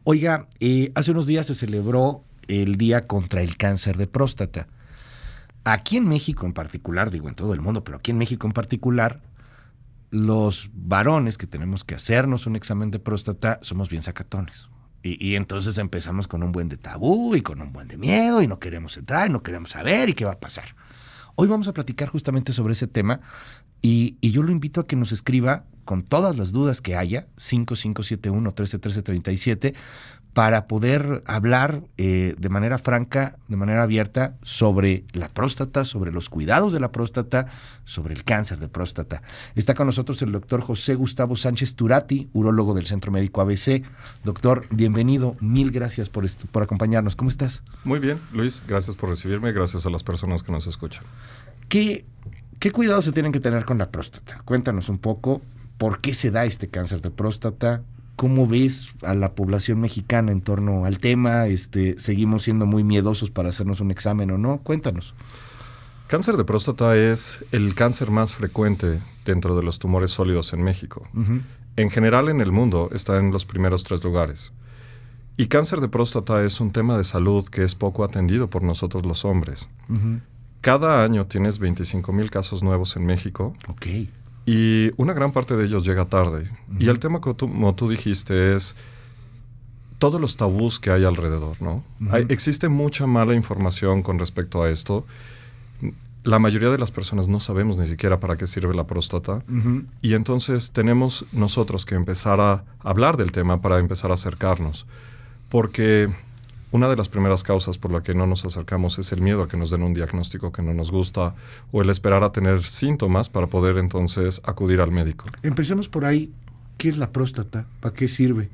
Oiga, hace unos días se celebró el Día contra el Cáncer de Próstata. Aquí en México en particular, digo en todo el mundo, pero aquí en México en particular, los varones que tenemos que hacernos un examen de próstata somos bien sacatones. Y entonces empezamos con un buen de tabú y con un buen de miedo y no queremos entrar, y no queremos saber y qué va a pasar. Hoy vamos a platicar justamente sobre ese tema y yo lo invito a que nos escriba con todas las dudas que haya, 5571-131337, para poder hablar de manera franca, de manera abierta, sobre la próstata, sobre los cuidados de la próstata, sobre el cáncer de próstata. Está con nosotros el doctor José Gustavo Sánchez Turati, urólogo del Centro Médico ABC. Doctor, bienvenido, mil gracias por acompañarnos. ¿Cómo estás? Muy bien, Luis, gracias por recibirme, gracias a las personas que nos escuchan. ¿Qué cuidados se tienen que tener con la próstata? Cuéntanos un poco por qué se da este cáncer de próstata. ¿Cómo ves a la población mexicana en torno al tema? ¿Seguimos siendo muy miedosos para hacernos un examen o no? Cuéntanos. Cáncer de próstata es el cáncer más frecuente dentro de los tumores sólidos en México. Uh-huh. En general en el mundo está en los primeros 3 lugares. Y cáncer de próstata es un tema de salud que es poco atendido por nosotros los hombres. Uh-huh. Cada año tienes 25,000 casos nuevos en México. Okay. Y una gran parte de ellos llega tarde. Uh-huh. Y el tema, como tú dijiste, es todos los tabús que hay alrededor, ¿no? Uh-huh. Existe mucha mala información con respecto a esto. La mayoría de las personas no sabemos ni siquiera para qué sirve la próstata. Uh-huh. Y entonces tenemos nosotros que empezar a hablar del tema para empezar a acercarnos. Porque una de las primeras causas por la que no nos acercamos es el miedo a que nos den un diagnóstico que no nos gusta o el esperar a tener síntomas para poder entonces acudir al médico. Empecemos por ahí. ¿Qué es la próstata? ¿Para qué sirve?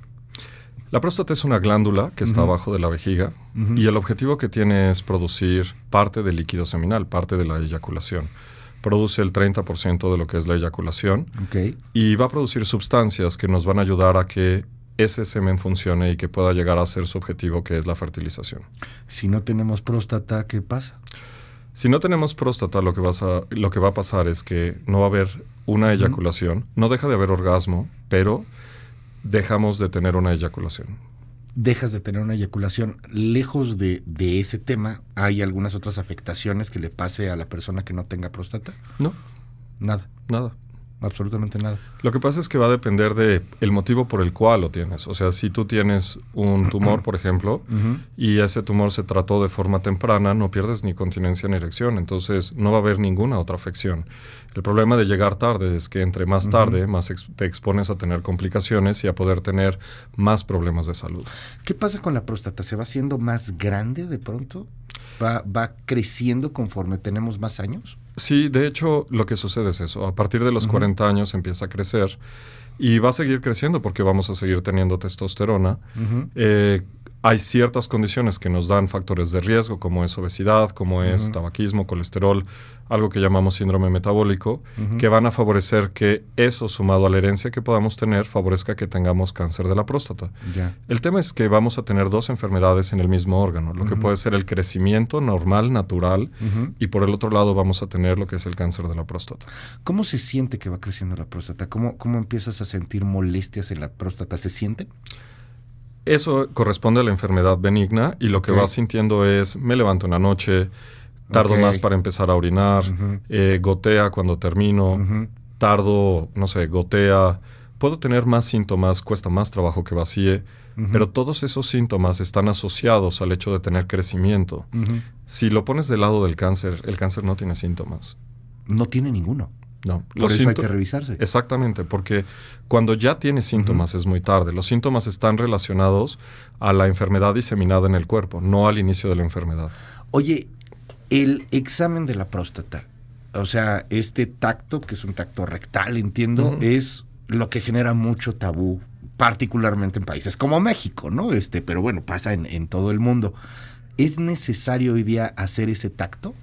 La próstata es una glándula que está abajo de la vejiga y el objetivo que tiene es producir parte del líquido seminal, parte de la eyaculación. Produce el 30% de lo que es la eyaculación y va a producir sustancias que nos van a ayudar a que ese semen funcione y que pueda llegar a ser su objetivo, que es la fertilización. Si no tenemos próstata, ¿qué pasa? Si no tenemos próstata, lo que va a pasar es que no va a haber una eyaculación, no deja de haber orgasmo, pero dejamos de tener una eyaculación. Dejas de tener una eyaculación. Lejos de ese tema, ¿hay algunas otras afectaciones que le pase a la persona que no tenga próstata? No. Nada. Absolutamente nada. Lo que pasa es que va a depender de el motivo por el cual lo tienes. O sea, si tú tienes un tumor, por ejemplo, y ese tumor se trató de forma temprana, no pierdes ni continencia ni erección. Entonces, no va a haber ninguna otra afección. El problema de llegar tarde es que entre más tarde, más te expones a tener complicaciones y a poder tener más problemas de salud. ¿Qué pasa con la próstata? ¿Se va haciendo más grande de pronto? ¿Va creciendo conforme tenemos más años? Sí, de hecho, lo que sucede es eso. A partir de los 40 años empieza a crecer y va a seguir creciendo porque vamos a seguir teniendo testosterona. Hay ciertas condiciones que nos dan factores de riesgo, como es obesidad, como es tabaquismo, colesterol, algo que llamamos síndrome metabólico, que van a favorecer que eso, sumado a la herencia que podamos tener, favorezca que tengamos cáncer de la próstata. Yeah. El tema es que vamos a tener 2 enfermedades en el mismo órgano, lo que puede ser el crecimiento normal, natural, y por el otro lado vamos a tener lo que es el cáncer de la próstata. ¿Cómo se siente que va creciendo la próstata? ¿Cómo empiezas a sentir molestias en la próstata? ¿Se sienten? Eso corresponde a la enfermedad benigna y lo que vas sintiendo es, me levanto en la noche, tardo más para empezar a orinar, gotea cuando termino, tardo, gotea, puedo tener más síntomas, cuesta más trabajo que vacíe, pero todos esos síntomas están asociados al hecho de tener crecimiento. Si lo pones del lado del cáncer, el cáncer no tiene síntomas. No tiene ninguno. No, por eso hay que revisarse. Exactamente, porque cuando ya tienes síntomas es muy tarde. Los síntomas están relacionados a la enfermedad diseminada en el cuerpo, no al inicio de la enfermedad. Oye, el examen de la próstata, o sea, este tacto, que es un tacto rectal, entiendo, es lo que genera mucho tabú, particularmente en países como México, ¿no? Pero bueno, pasa en todo el mundo. ¿Es necesario hoy día hacer ese tacto?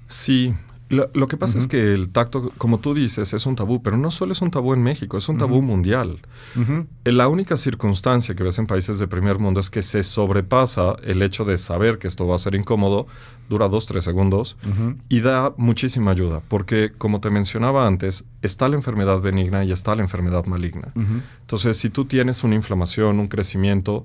Sí. Lo que pasa es que el tacto, como tú dices, es un tabú, pero no solo es un tabú en México, es un tabú mundial. La única circunstancia que ves en países de primer mundo es que se sobrepasa el hecho de saber que esto va a ser incómodo, dura 2-3 segundos y da muchísima ayuda, porque como te mencionaba antes, está la enfermedad benigna y está la enfermedad maligna. Entonces, si tú tienes una inflamación, un crecimiento,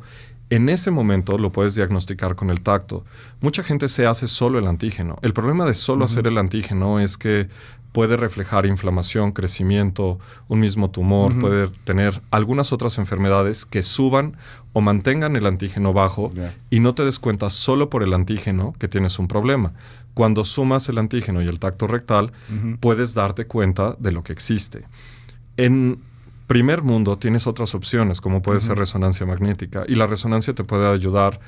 En ese momento lo puedes diagnosticar con el tacto. Mucha gente se hace solo el antígeno. El problema de solo hacer el antígeno es que puede reflejar inflamación, crecimiento, un mismo tumor, puede tener algunas otras enfermedades que suban o mantengan el antígeno bajo y no te des cuenta solo por el antígeno que tienes un problema. Cuando sumas el antígeno y el tacto rectal, puedes darte cuenta de lo que existe. En primer mundo tienes otras opciones, como puede ser resonancia magnética, y la resonancia te puede ayudar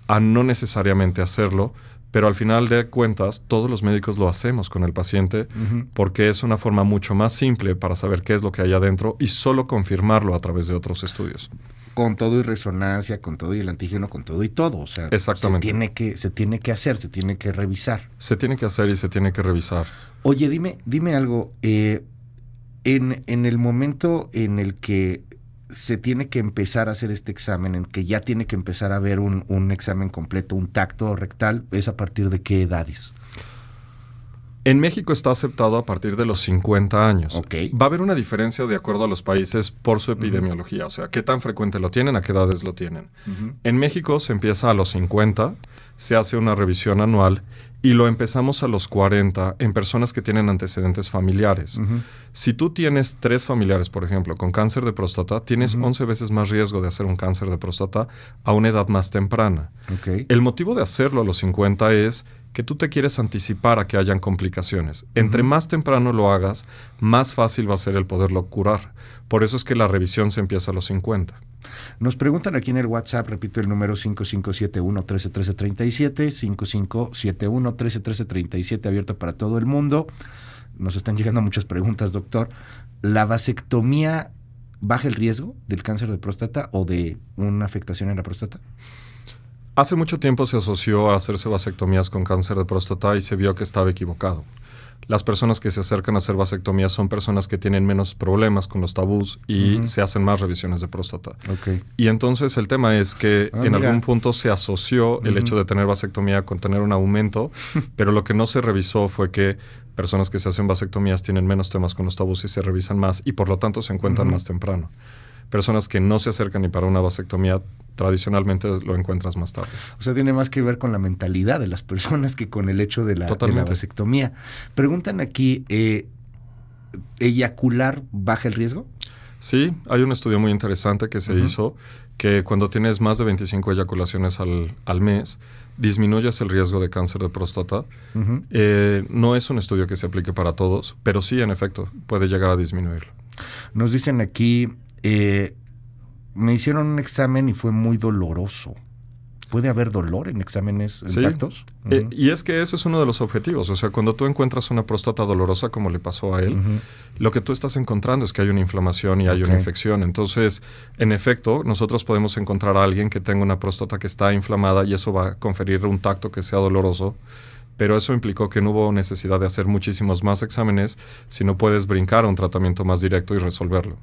a no necesariamente hacerlo, pero al final de cuentas, todos los médicos lo hacemos con el paciente porque es una forma mucho más simple para saber qué es lo que hay adentro y solo confirmarlo a través de otros estudios. Con todo y resonancia, con todo y el antígeno, con todo y todo. O sea, exactamente. Se tiene que hacer, se tiene que revisar. Se tiene que hacer y se tiene que revisar. Oye, dime algo. En el momento en el que se tiene que empezar a hacer este examen, en que ya tiene que empezar a ver un examen completo, un tacto rectal, ¿es a partir de qué edades? En México está aceptado a partir de los 50 años. Okay. Va a haber una diferencia de acuerdo a los países por su epidemiología, o sea, qué tan frecuente lo tienen, a qué edades lo tienen. En México se empieza a los 50, se hace una revisión anual y lo empezamos a los 40 en personas que tienen antecedentes familiares. Si tú tienes 3 familiares, por ejemplo, con cáncer de próstata, tienes 11 veces más riesgo de hacer un cáncer de próstata a una edad más temprana. Okay. El motivo de hacerlo a los 50 es que tú te quieres anticipar a que hayan complicaciones. Entre más temprano lo hagas, más fácil va a ser el poderlo curar. Por eso es que la revisión se empieza a los 50. Nos preguntan aquí en el WhatsApp, repito el número 5571-131337, 5571-131337, abierto para todo el mundo. Nos están llegando muchas preguntas, doctor. ¿La vasectomía baja el riesgo del cáncer de próstata o de una afectación en la próstata? Hace mucho tiempo se asoció a hacerse vasectomías con cáncer de próstata y se vio que estaba equivocado. Las personas que se acercan a hacer vasectomías son personas que tienen menos problemas con los tabús y se hacen más revisiones de próstata. Okay. Y entonces el tema es que algún punto se asoció el hecho de tener vasectomía con tener un aumento, pero lo que no se revisó fue que personas que se hacen vasectomías tienen menos temas con los tabús y se revisan más y por lo tanto se encuentran más temprano. Personas que no se acercan ni para una vasectomía, tradicionalmente lo encuentras más tarde. O sea, tiene más que ver con la mentalidad de las personas que con el hecho de la vasectomía. Preguntan aquí, ¿eyacular baja el riesgo? Sí, hay un estudio muy interesante que se hizo, que cuando tienes más de 25 eyaculaciones al mes, disminuyes el riesgo de cáncer de próstata. No es un estudio que se aplique para todos, pero sí, en efecto, puede llegar a disminuirlo. Nos dicen aquí... me hicieron un examen y fue muy doloroso. ¿Puede haber dolor en exámenes tactos? Y es que eso es uno de los objetivos. O sea, cuando tú encuentras una próstata dolorosa, como le pasó a él, lo que tú estás encontrando es que hay una inflamación y hay una infección. Entonces, en efecto, nosotros podemos encontrar a alguien que tenga una próstata que está inflamada y eso va a conferir un tacto que sea doloroso. Pero eso implicó que no hubo necesidad de hacer muchísimos más exámenes, sino puedes brincar a un tratamiento más directo y resolverlo.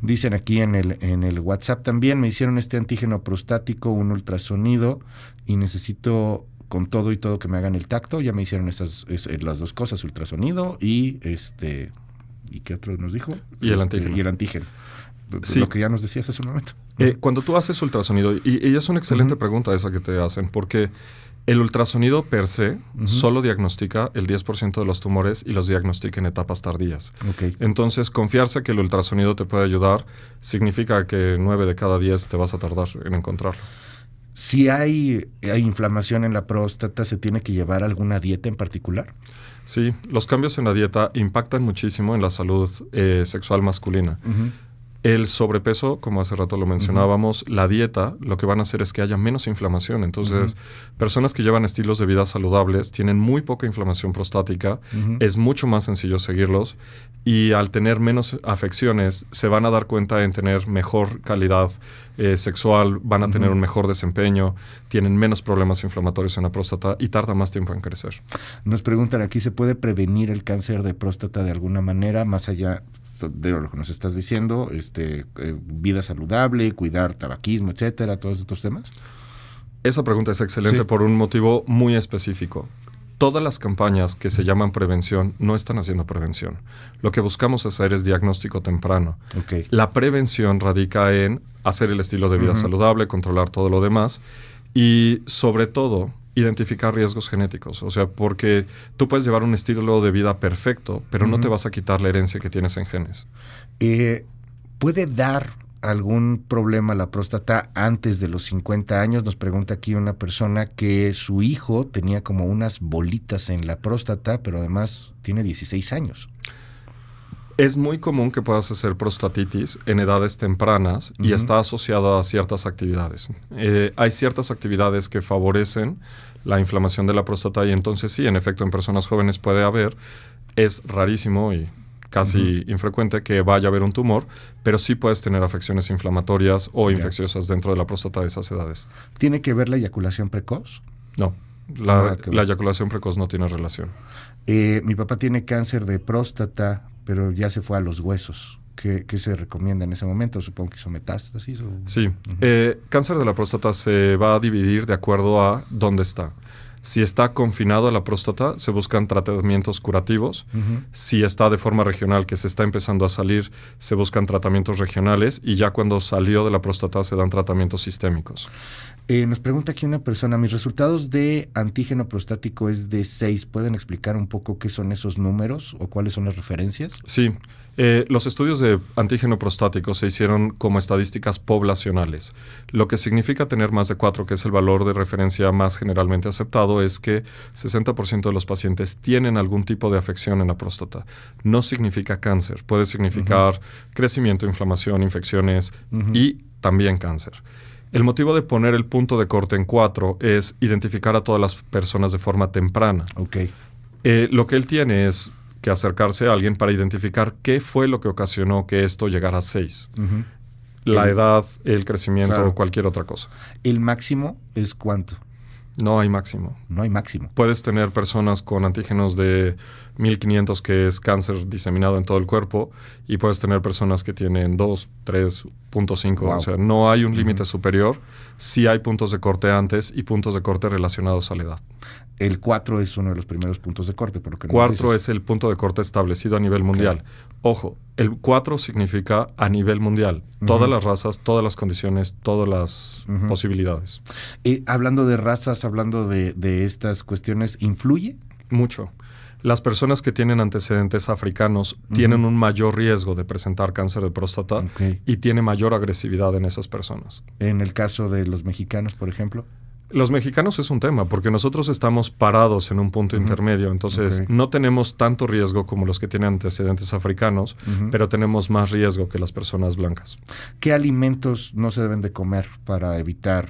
Dicen aquí en el WhatsApp también, me hicieron este antígeno prostático, un ultrasonido, y necesito con todo y todo que me hagan el tacto. Ya me hicieron las dos cosas, ultrasonido y ¿y qué otro nos dijo? Y el antígeno. Y el antígeno. Sí. Lo que ya nos decías hace un momento. Cuando tú haces ultrasonido, y es una excelente pregunta esa que te hacen, porque el ultrasonido per se solo diagnostica el 10% de los tumores y los diagnostica en etapas tardías. Okay. Entonces, confiarse que el ultrasonido te puede ayudar significa que 9 de cada 10 te vas a tardar en encontrarlo. Si hay inflamación en la próstata, ¿se tiene que llevar alguna dieta en particular? Sí, los cambios en la dieta impactan muchísimo en la salud sexual masculina. El sobrepeso, como hace rato lo mencionábamos, la dieta, lo que van a hacer es que haya menos inflamación. Entonces, personas que llevan estilos de vida saludables tienen muy poca inflamación prostática, es mucho más sencillo seguirlos y al tener menos afecciones se van a dar cuenta en tener mejor calidad sexual, van a tener un mejor desempeño, tienen menos problemas inflamatorios en la próstata y tarda más tiempo en crecer. Nos preguntan aquí, ¿se puede prevenir el cáncer de próstata de alguna manera, más allá de lo que nos estás diciendo, vida saludable, cuidar tabaquismo, etcétera, todos estos temas? Esa pregunta es excelente por un motivo muy específico. Todas las campañas que se llaman prevención no están haciendo prevención. Lo que buscamos hacer es diagnóstico temprano. Okay. La prevención radica en hacer el estilo de vida saludable, controlar todo lo demás y sobre todo identificar riesgos genéticos. O sea, porque tú puedes llevar un estilo de vida perfecto, pero no te vas a quitar la herencia que tienes en genes. ¿Puede dar algún problema la próstata antes de los 50 años? Nos pregunta aquí una persona que su hijo tenía como unas bolitas en la próstata, pero además tiene 16 años. Es muy común que puedas hacer prostatitis en edades tempranas y está asociado a ciertas actividades. Hay ciertas actividades que favorecen la inflamación de la próstata y entonces sí, en efecto, en personas jóvenes puede haber. Es rarísimo y casi infrecuente que vaya a haber un tumor, pero sí puedes tener afecciones inflamatorias o infecciosas dentro de la próstata de esas edades. ¿Tiene que ver la eyaculación precoz? No, la eyaculación precoz no tiene relación. Mi papá tiene cáncer de próstata, pero ya se fue a los huesos. ¿Qué se recomienda en ese momento? Supongo que hizo metástasis. Sí. Cáncer de la próstata se va a dividir de acuerdo a dónde está. Si está confinado a la próstata, se buscan tratamientos curativos. Si está de forma regional, que se está empezando a salir, se buscan tratamientos regionales. Y ya cuando salió de la próstata, se dan tratamientos sistémicos. Nos pregunta aquí una persona, mis resultados de antígeno prostático es de 6. ¿Pueden explicar un poco qué son esos números o cuáles son las referencias? Sí. Los estudios de antígeno prostático se hicieron como estadísticas poblacionales. Lo que significa tener más de 4, que es el valor de referencia más generalmente aceptado, es que 60% de los pacientes tienen algún tipo de afección en la próstata. No significa cáncer, puede significar crecimiento, inflamación, infecciones y también cáncer. El motivo de poner el punto de corte en 4 es identificar a todas las personas de forma temprana. Lo que él tiene es que acercarse a alguien para identificar qué fue lo que ocasionó que esto llegara a 6. La edad, el crecimiento o cualquier otra cosa. ¿El máximo es cuánto? No hay máximo. No hay máximo. Puedes tener personas con antígenos de 1500, que es cáncer diseminado en todo el cuerpo, y puedes tener personas que tienen 2, 3.5. Wow. O sea, no hay un límite superior. Sí hay puntos de corte antes y puntos de corte relacionados a la edad. El 4 es uno de los primeros puntos de corte, por lo que 4 es el punto de corte establecido a nivel mundial. Ojo, el 4 significa a nivel mundial. Todas las razas, todas las condiciones, todas las posibilidades. Hablando de razas, hablando de estas cuestiones, ¿influye? Mucho. Las personas que tienen antecedentes africanos tienen un mayor riesgo de presentar cáncer de próstata y tiene mayor agresividad en esas personas. En el caso de los mexicanos, por ejemplo. Los mexicanos es un tema, porque nosotros estamos parados en un punto intermedio, entonces no tenemos tanto riesgo como los que tienen antecedentes africanos, pero tenemos más riesgo que las personas blancas. ¿Qué alimentos no se deben de comer para evitar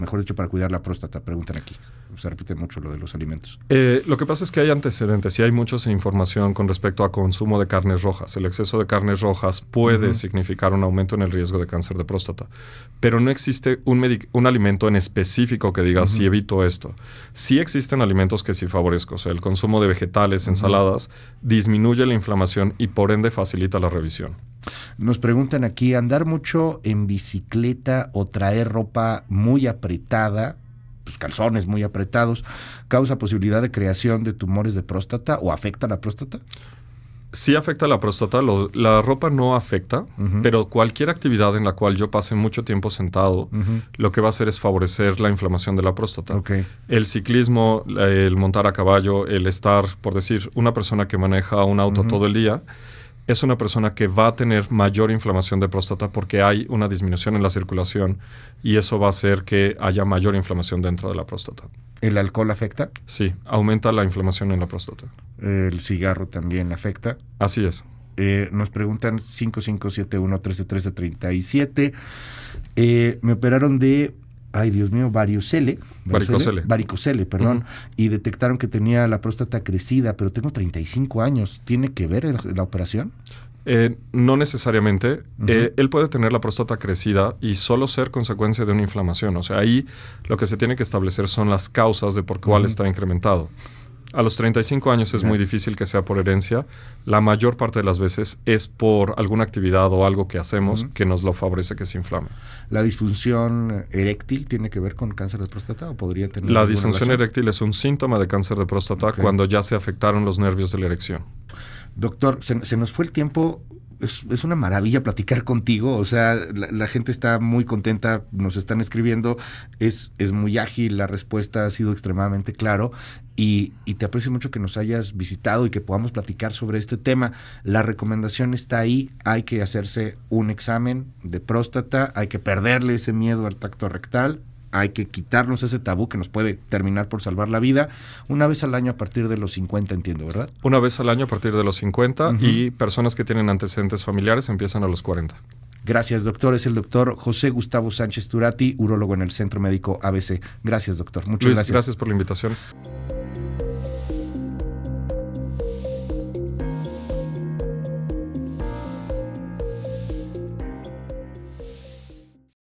mejor dicho, para cuidar la próstata? Preguntan aquí. Se repite mucho lo de los alimentos. Lo que pasa es que hay antecedentes y hay mucha información con respecto a consumo de carnes rojas. El exceso de carnes rojas puede significar un aumento en el riesgo de cáncer de próstata, pero no existe un alimento en específico que diga si evito esto. Sí existen alimentos que sí favorezco. O sea, el consumo de vegetales, ensaladas, disminuye la inflamación y por ende facilita la revisión. Nos preguntan aquí, ¿andar mucho en bicicleta o traer ropa muy apretada, pues calzones muy apretados, causa posibilidad de creación de tumores de próstata o afecta la próstata? Sí afecta la próstata, la ropa no afecta, pero cualquier actividad en la cual yo pase mucho tiempo sentado, lo que va a hacer es favorecer la inflamación de la próstata. El ciclismo, el montar a caballo, el estar, por decir, una persona que maneja un auto todo el día, es una persona que va a tener mayor inflamación de próstata porque hay una disminución en la circulación y eso va a hacer que haya mayor inflamación dentro de la próstata. ¿El alcohol afecta? Sí, aumenta la inflamación en la próstata. ¿El cigarro también afecta? Así es. Nos preguntan 5571-1313-37. Me operaron de... Ay, Dios mío, varicocele, y detectaron que tenía la próstata crecida, pero tengo 35 años. ¿Tiene que ver la operación? No necesariamente. Él puede tener la próstata crecida y solo ser consecuencia de una inflamación. O sea, ahí lo que se tiene que establecer son las causas de por cuál está incrementado. A los 35 años es muy difícil que sea por herencia. La mayor parte de las veces es por alguna actividad o algo que hacemos que nos lo favorece que se inflame. ¿La disfunción eréctil tiene que ver con cáncer de próstata o podría tener La disfunción eréctil es un síntoma de cáncer de próstata cuando ya se afectaron los nervios de la erección. Doctor, se nos fue el tiempo es una maravilla platicar contigo. O sea, la gente está muy contenta, nos están escribiendo, es muy ágil, la respuesta ha sido extremadamente claro y te aprecio mucho que nos hayas visitado y que podamos platicar sobre este tema. La recomendación está ahí, hay que hacerse un examen de próstata, hay que perderle ese miedo al tacto rectal, hay que quitarnos ese tabú que nos puede terminar por salvar la vida, una vez al año a partir de los 50, entiendo, ¿verdad? Una vez al año a partir de los 50 y personas que tienen antecedentes familiares empiezan a los 40. Gracias, doctor. Es el doctor José Gustavo Sánchez Turati, urólogo en el Centro Médico ABC. Gracias, doctor. Muchas Luis, gracias. Gracias por la invitación.